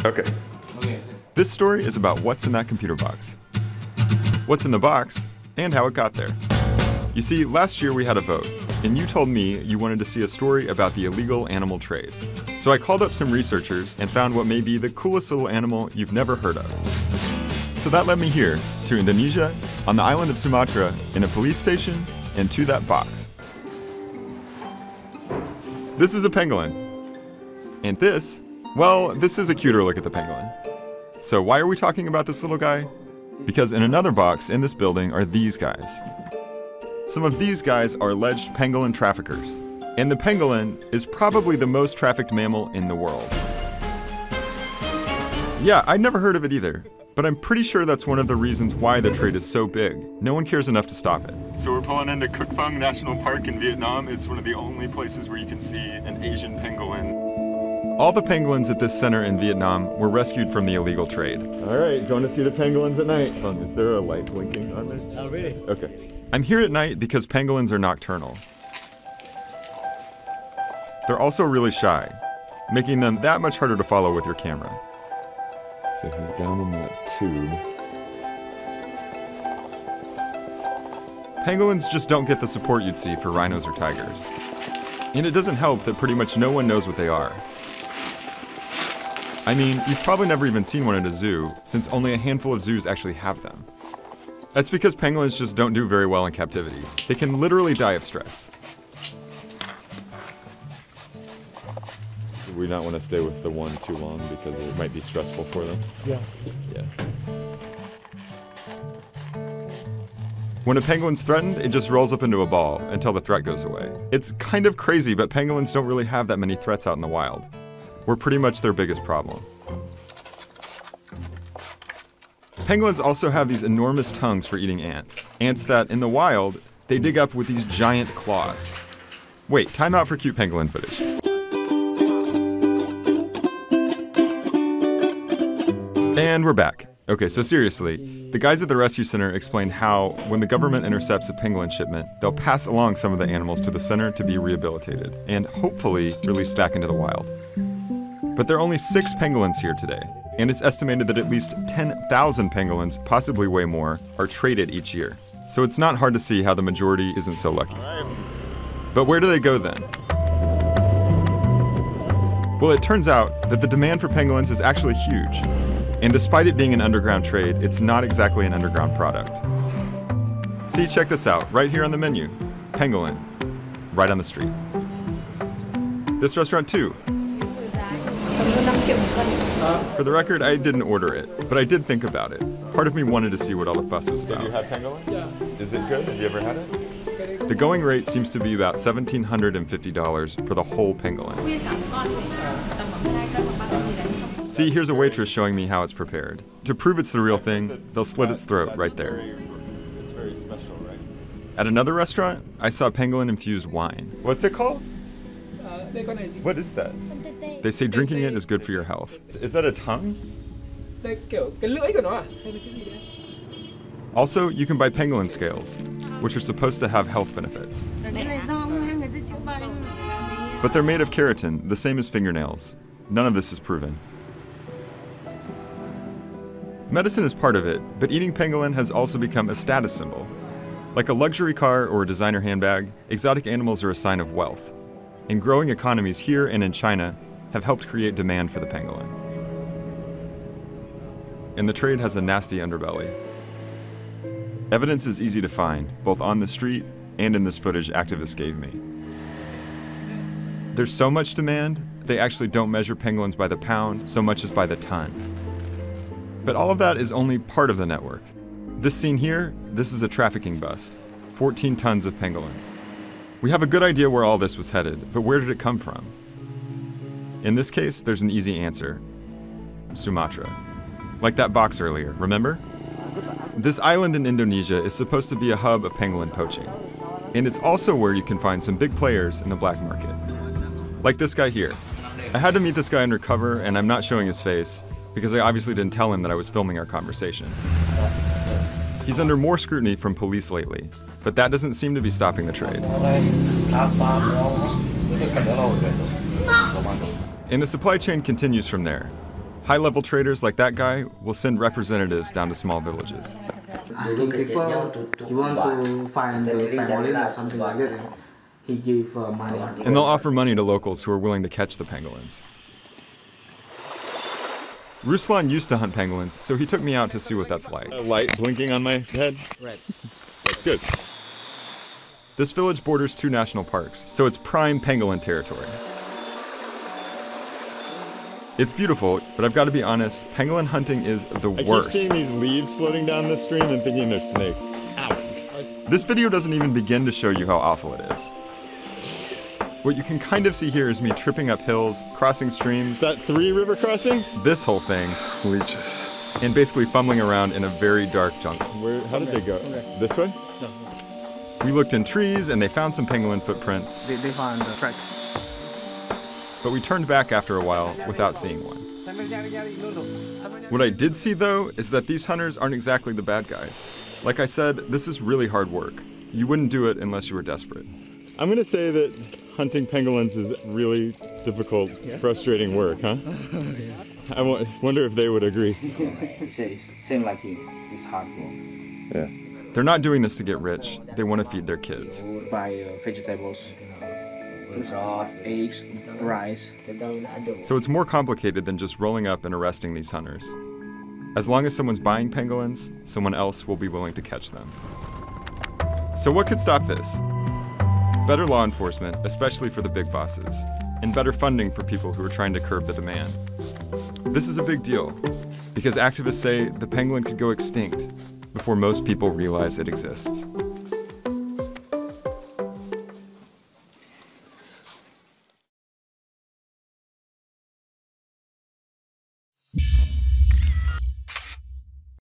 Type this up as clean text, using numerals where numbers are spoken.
Okay. This story is about what's in that computer box, what's in the box, and how it got there. You see, last year we had a vote, and you told me you wanted to see a story about the illegal animal trade. So I called up some researchers and found what may be the coolest little animal you've never heard of. So that led me here, to Indonesia, on the island of Sumatra, in a police station, and to that box. This is a pangolin. And this, well, this is a cuter look at the pangolin. So why are we talking about this little guy? Because in another box in this building are these guys. Some of these guys are alleged pangolin traffickers. And the pangolin is probably the most trafficked mammal in the world. Yeah, I'd never heard of it either, but I'm pretty sure that's one of the reasons why the trade is so big. No one cares enough to stop it. So we're pulling into Cuc Phuong National Park in Vietnam. It's one of the only places where you can see an Asian pangolin. All the pangolins at this center in Vietnam were rescued from the illegal trade. All right, going to see the pangolins at night. Is there a light blinking on there? Oh, really? Okay. I'm here at night because pangolins are nocturnal. They're also really shy, making them that much harder to follow with your camera. So he's down in that tube. Pangolins just don't get the support you'd see for rhinos or tigers. And it doesn't help that pretty much no one knows what they are. I mean, you've probably never even seen one at a zoo, since only a handful of zoos actually have them. That's because pangolins just don't do very well in captivity. They can literally die of stress. Do we not want to stay with the one too long because it might be stressful for them? Yeah. When a penguin's threatened, it just rolls up into a ball until the threat goes away. It's kind of crazy, but pangolins don't really have that many threats out in the wild. We're pretty much their biggest problem. Pangolins also have these enormous tongues for eating ants. Ants that, in the wild, they dig up with these giant claws. Wait, time out for cute pangolin footage. And we're back. Okay, so seriously, the guys at the rescue center explained how, when the government intercepts a pangolin shipment, they'll pass along some of the animals to the center to be rehabilitated, and hopefully released back into the wild. But there are only 6 pangolins here today, and it's estimated that at least 10,000 pangolins, possibly way more, are traded each year. So it's not hard to see how the majority isn't so lucky. But where do they go then? Well, it turns out that the demand for pangolins is actually huge. And despite it being an underground trade, it's not exactly an underground product. See, check this out, right here on the menu. Pangolin, right on the street. This restaurant too. For the record, I didn't order it, but I did think about it. Part of me wanted to see what all the fuss was about. Have you had pangolin? Yeah. Is it good? Have you ever had it? The going rate seems to be about $1,750 for the whole pangolin. See, here's a waitress showing me how it's prepared. To prove it's the real thing, they'll slit its throat right there. It's very special, right? At another restaurant, I saw pangolin-infused wine. What's it called? What is that? They say drinking it is good for your health. Is that a tongue? Also, you can buy pangolin scales, which are supposed to have health benefits. But they're made of keratin, the same as fingernails. None of this is proven. Medicine is part of it, but eating pangolin has also become a status symbol. Like a luxury car or a designer handbag, exotic animals are a sign of wealth. And growing economies here and in China have helped create demand for the pangolin. And the trade has a nasty underbelly. Evidence is easy to find, both on the street and in this footage activists gave me. There's so much demand, they actually don't measure pangolins by the pound so much as by the ton. But all of that is only part of the network. This scene here, this is a trafficking bust. 14 tons of pangolins. We have a good idea where all this was headed, but where did it come from? In this case, there's an easy answer. Sumatra. Like that box earlier, remember? This island in Indonesia is supposed to be a hub of pangolin poaching. And it's also where you can find some big players in the black market. Like this guy here. I had to meet this guy undercover, and I'm not showing his face, because I obviously didn't tell him that I was filming our conversation. He's under more scrutiny from police lately, but that doesn't seem to be stopping the trade. And the supply chain continues from there. High-level traders like that guy will send representatives down to small villages. Asking people, you want to find the pangolin or something like that, he give money. And they'll offer money to locals who are willing to catch the pangolins. Ruslan used to hunt pangolins, so he took me out to see what that's like. A light blinking on my head? Right. That's good. This village borders 2 national parks, so it's prime pangolin territory. It's beautiful, but I've got to be honest, pangolin hunting is the worst. I keep seeing these leaves floating down the stream and thinking they're snakes. Ow. This video doesn't even begin to show you how awful it is. What you can kind of see here is me tripping up hills, crossing streams. Is that 3 river crossings? This whole thing. Leeches. And basically fumbling around in a very dark jungle. How did they go? This way? No. We looked in trees and they found some pangolin footprints. They found the track. But we turned back after a while without seeing one. What I did see though is that these hunters aren't exactly the bad guys. Like I said, this is really hard work. You wouldn't do it unless you were desperate. I'm going to say that hunting pangolins is really difficult, frustrating work, huh? I wonder if they would agree. Same like you. It's hard work. Yeah. They're not doing this to get rich. They want to feed their kids. Buy vegetables, eggs, rice. So it's more complicated than just rolling up and arresting these hunters. As long as someone's buying pangolins, someone else will be willing to catch them. So what could stop this? Better law enforcement, especially for the big bosses, and better funding for people who are trying to curb the demand. This is a big deal, because activists say the pangolin could go extinct before most people realize it exists.